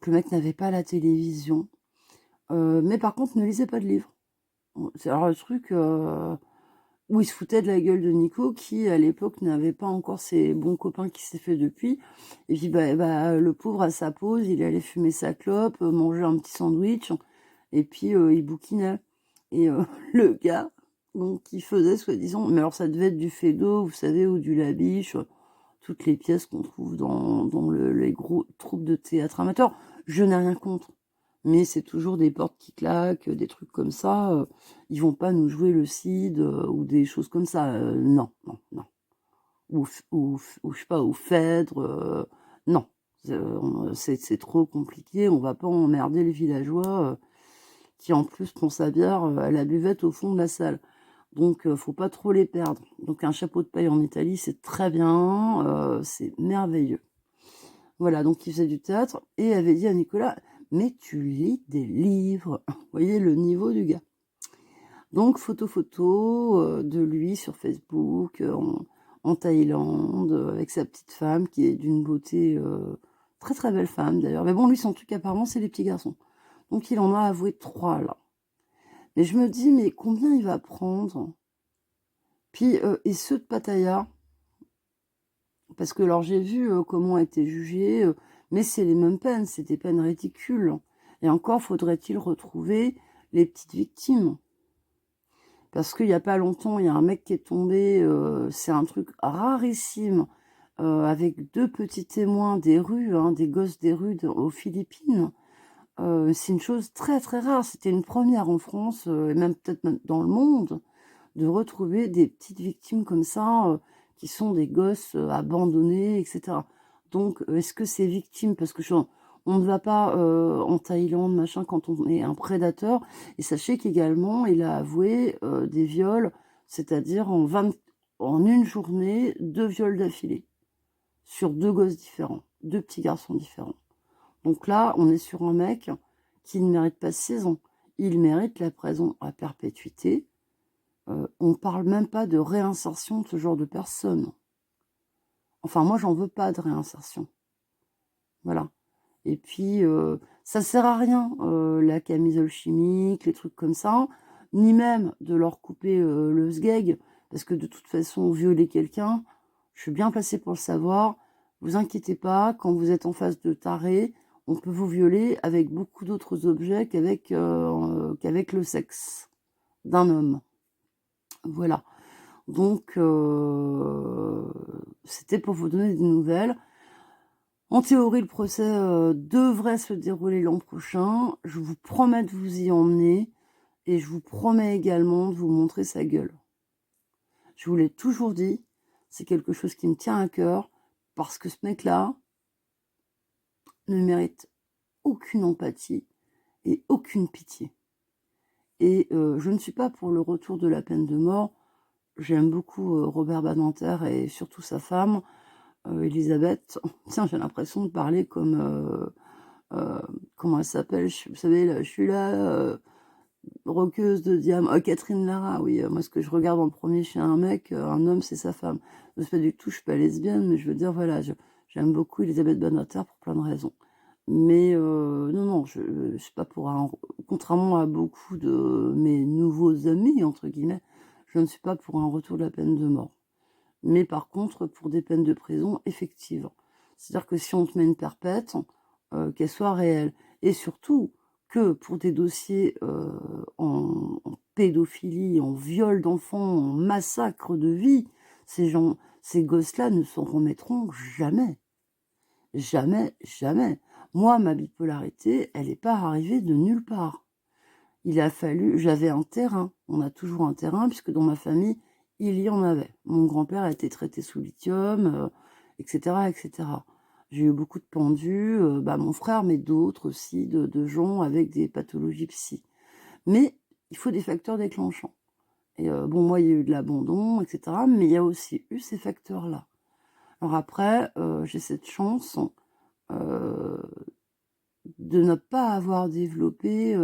que le mec n'avait pas la télévision. Mais par contre, ne lisait pas de livres. C'est alors le truc, où il se foutait de la gueule de Nico qui, à l'époque, n'avait pas encore ses bons copains qui s'est fait depuis. Et puis, le pauvre, à sa pause, il allait fumer sa clope, manger un petit sandwich, et puis il bouquinait. Et le gars, donc, qui faisait, soi-disant, mais alors ça devait être du Feydeau, vous savez, ou du Labiche, toutes les pièces qu'on trouve dans les gros troupes de théâtre amateur. Je n'ai rien contre. Mais c'est toujours des portes qui claquent, des trucs comme ça. Ils vont pas nous jouer le Cid ou des choses comme ça. Non, non, non. Ou je sais pas, ou Phèdre. Non. C'est trop compliqué. On va pas emmerder les villageois qui en plus prend sa bière à la buvette au fond de la salle. Donc faut pas trop les perdre. Donc un chapeau de paille en Italie, c'est très bien. C'est merveilleux. Voilà, donc il faisait du théâtre et avait dit à Nicolas, mais tu lis des livres. Vous voyez le niveau du gars. Donc photo de lui sur Facebook en Thaïlande avec sa petite femme qui est d'une beauté très très belle femme d'ailleurs. Mais bon, lui son truc apparemment c'est les petits garçons. Donc il en a avoué 3 là. Mais je me dis mais combien il va prendre? Puis et ceux de Pattaya, parce que alors j'ai vu comment a été jugé, mais c'est les mêmes peines, c'est des peines ridicules. Et encore faudrait-il retrouver les petites victimes. Parce qu'il n'y a pas longtemps, il y a un mec qui est tombé, c'est un truc rarissime, avec 2 petits témoins des rues, hein, des gosses des rues aux Philippines. C'est une chose très très rare, c'était une première en France, et même peut-être même dans le monde, de retrouver des petites victimes comme ça, qui sont des gosses abandonnés, etc. Donc, est-ce que ces victimes, parce que on ne va pas en Thaïlande, machin, quand on est un prédateur, et sachez qu'également, il a avoué des viols, c'est-à-dire en une journée, 2 viols d'affilée, sur 2 gosses différents, 2 petits garçons différents. Donc là, on est sur un mec qui ne mérite pas 16 ans. Il mérite la prison à perpétuité. On parle même pas de réinsertion de ce genre de personnes. Enfin, moi, j'en veux pas de réinsertion. Voilà. Et puis, ça sert à rien, la camisole chimique, les trucs comme ça, ni même de leur couper le sgeg, parce que de toute façon, violer quelqu'un, je suis bien placée pour le savoir. Vous inquiétez pas, quand vous êtes en face de tarés, on peut vous violer avec beaucoup d'autres objets qu'avec le sexe d'un homme. Voilà. Donc, c'était pour vous donner des nouvelles. En théorie, le procès devrait se dérouler l'an prochain. Je vous promets de vous y emmener et je vous promets également de vous montrer sa gueule. Je vous l'ai toujours dit, c'est quelque chose qui me tient à cœur parce que ce mec-là ne mérite aucune empathie et aucune pitié. Et je ne suis pas pour le retour de la peine de mort. J'aime beaucoup Robert Badinter et surtout sa femme, Elisabeth. Tiens, j'ai l'impression de parler comme... comment elle s'appelle? Vous savez, là, je suis là, roqueuse de diamant. Catherine Lara, oui. Moi, ce que je regarde en premier chez un mec, un homme, c'est sa femme. Je sais pas du tout, je suis pas lesbienne, mais je veux dire, voilà, j'aime beaucoup Elisabeth Badinter pour plein de raisons. Mais non, non, je suis pas pour un... Contrairement à beaucoup de mes nouveaux amis, entre guillemets, je ne suis pas pour un retour de la peine de mort. Mais par contre, pour des peines de prison effectives. C'est-à-dire que si on te met une perpète, qu'elle soit réelle. Et surtout, que pour des dossiers en pédophilie, en viol d'enfants, en massacre de vie, ces gosses-là ne s'en remettront jamais. Jamais, jamais. Moi, ma bipolarité, elle n'est pas arrivée de nulle part. Il a fallu, j'avais un terrain, on a toujours un terrain, puisque dans ma famille, il y en avait. Mon grand-père a été traité sous lithium, etc., etc. J'ai eu beaucoup de pendus, mon frère, mais d'autres aussi, de gens avec des pathologies psy. Mais il faut des facteurs déclenchants. Et moi, il y a eu de l'abandon, etc., mais il y a aussi eu ces facteurs-là. Alors après, j'ai cette chance de ne pas avoir développé,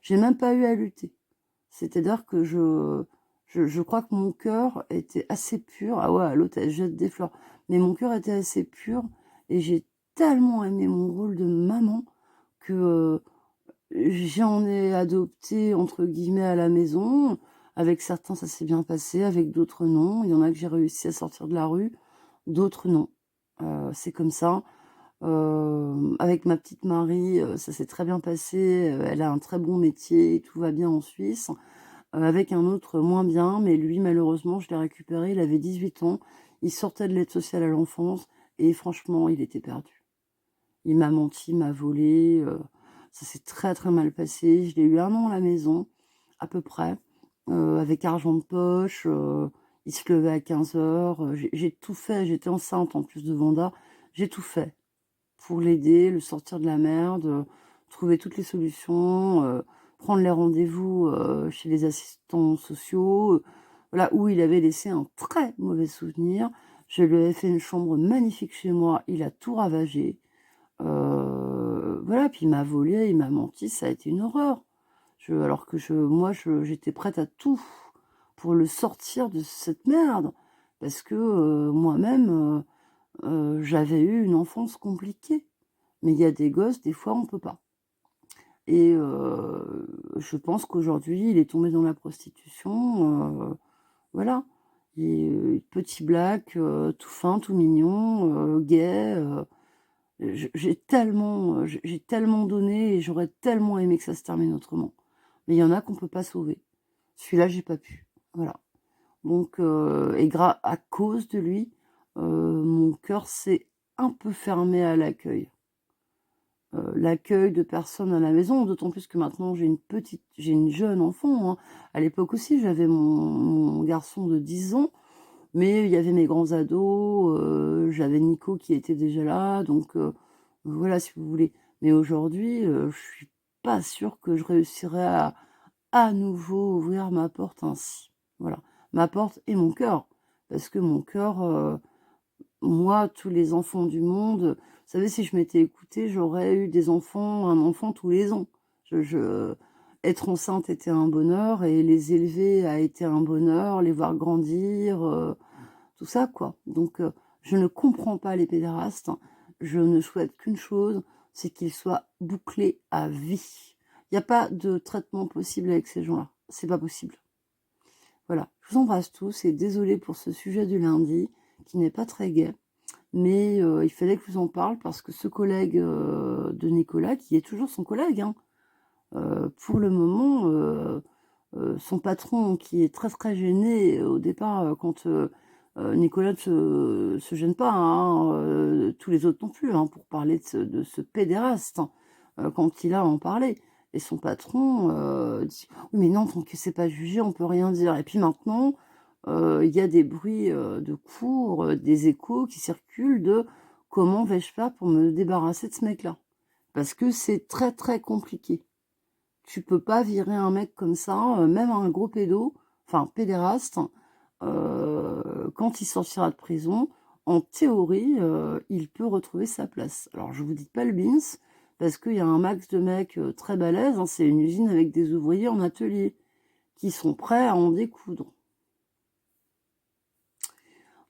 j'ai même pas eu à lutter. C'est-à-dire que je crois que mon cœur était assez pur. Ah ouais, l'autre, elle jette des fleurs. Mais mon cœur était assez pur et j'ai tellement aimé mon rôle de maman que, j'en ai adopté entre guillemets «à la maison». Avec certains, ça s'est bien passé, avec d'autres non. Il y en a que j'ai réussi à sortir de la rue, d'autres non. C'est comme ça. Avec ma petite Marie, ça s'est très bien passé, elle a un très bon métier et tout va bien en Suisse. Avec un autre moins bien, mais lui malheureusement je l'ai récupéré, il avait 18 ans, il sortait de l'aide sociale à l'enfance et franchement il était perdu. Il m'a menti, m'a volé, ça s'est très, très mal passé. Je l'ai eu 1 an à la maison, à peu près, avec argent de poche, il se levait à 15h, j'ai tout fait, j'étais enceinte en plus de Vanda, j'ai tout fait pour l'aider, le sortir de la merde, trouver toutes les solutions, prendre les rendez-vous, chez les assistants sociaux, voilà, où il avait laissé un très mauvais souvenir. Je lui avais fait une chambre magnifique chez moi, il a tout ravagé. Voilà, puis il m'a volé, il m'a menti, ça a été une horreur. Alors que j'étais prête à tout pour le sortir de cette merde parce que, moi-même, j'avais eu une enfance compliquée. Mais il y a des gosses, des fois, on peut pas et je pense qu'aujourd'hui, il est tombé dans la prostitution, voilà. Petit black, tout fin, tout mignon, gay, j'ai tellement donné et j'aurais tellement aimé que ça se termine autrement. Mais il y en a qu'on peut pas sauver. Celui-là, j'ai pas pu. Voilà. Donc à cause de lui, mon cœur s'est un peu fermé à l'accueil. L'accueil de personnes à la maison, d'autant plus que maintenant j'ai une jeune enfant, hein. À l'époque aussi, j'avais mon garçon de 10 ans, mais il y avait mes grands ados, j'avais Nico qui était déjà là, donc voilà, si vous voulez. Mais aujourd'hui, je suis pas sûre que je réussirai à nouveau ouvrir ma porte ainsi. Voilà, ma porte et mon cœur, parce que mon cœur, moi, tous les enfants du monde, vous savez, si je m'étais écoutée, j'aurais eu un enfant tous les ans. Être enceinte était un bonheur et les élever a été un bonheur, les voir grandir, tout ça, quoi. Donc, je ne comprends pas les pédérastes. Je ne souhaite qu'une chose, c'est qu'ils soient bouclés à vie. Il n'y a pas de traitement possible avec ces gens-là. C'est pas possible. Voilà. Je vous embrasse tous et désolée pour ce sujet du lundi qui n'est pas très gai. Mais il fallait que je vous en parle parce que ce collègue de Nicolas, qui est toujours son collègue, hein, pour le moment, son patron, qui est très très gêné au départ, quand Nicolas ne se gêne pas, hein, tous les autres non plus, hein, pour parler de ce pédéraste, hein, quand il a à en parler. Et son patron dit: «Oui, mais non, tant que c'est pas jugé, on peut rien dire». Et puis maintenant, il y a des bruits de cour, des échos qui circulent de comment vais-je faire pour me débarrasser de ce mec-là? Parce que c'est très très compliqué. Tu peux pas virer un mec comme ça, même un gros pédo, enfin pédéraste, quand il sortira de prison, en théorie, il peut retrouver sa place. Alors je vous dis pas le beans, parce qu'il y a un max de mecs, très balèzes, hein, c'est une usine avec des ouvriers en atelier, qui sont prêts à en découdre.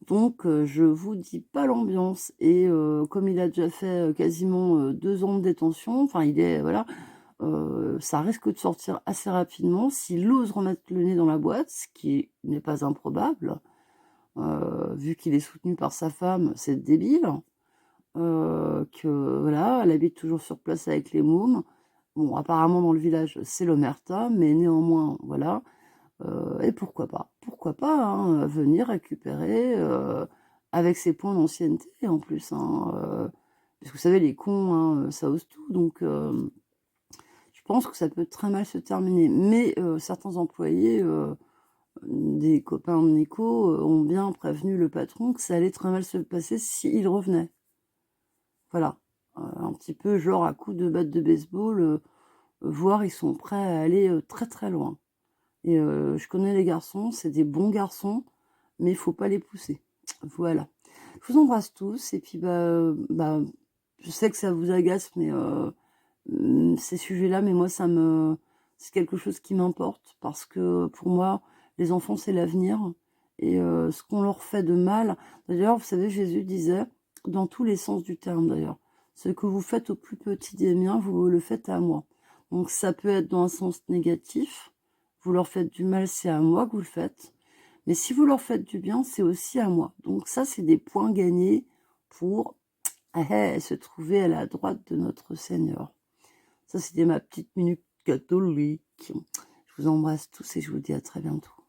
Donc je vous dis pas l'ambiance et comme il a déjà fait, quasiment, 2 ans de détention, enfin il est voilà, ça risque de sortir assez rapidement s'il ose remettre le nez dans la boîte, ce qui n'est pas improbable, vu qu'il est soutenu par sa femme, c'est débile, que voilà, elle habite toujours sur place avec les mômes. Bon, apparemment dans le village, c'est l'omerta, mais néanmoins, voilà, et pourquoi pas, hein, venir récupérer, avec ses points d'ancienneté en plus, hein, parce que vous savez les cons, hein, ça ose tout donc je pense que ça peut très mal se terminer, mais certains employés, des copains de Nico, ont bien prévenu le patron que ça allait très mal se passer s'il revenait. Voilà, un petit peu genre à coups de batte de baseball, voire ils sont prêts à aller, très, très loin et je connais les garçons, c'est des bons garçons, mais il faut pas les pousser. Voilà. Je vous embrasse tous et puis, je sais que ça vous agace, mais ces sujets-là, mais moi, c'est quelque chose qui m'importe parce que pour moi, les enfants, c'est l'avenir. Et ce qu'on leur fait de mal, d'ailleurs, vous savez, Jésus disait, dans tous les sens du terme d'ailleurs, Ce que vous faites au plus petit des miens, vous le faites à moi. Donc ça peut être dans un sens négatif. Vous leur faites du mal, c'est à moi que vous le faites. Mais si vous leur faites du bien, c'est aussi à moi. Donc ça, c'est des points gagnés pour se trouver à la droite de notre Seigneur. Ça, c'était ma petite minute catholique. Je vous embrasse tous et je vous dis à très bientôt.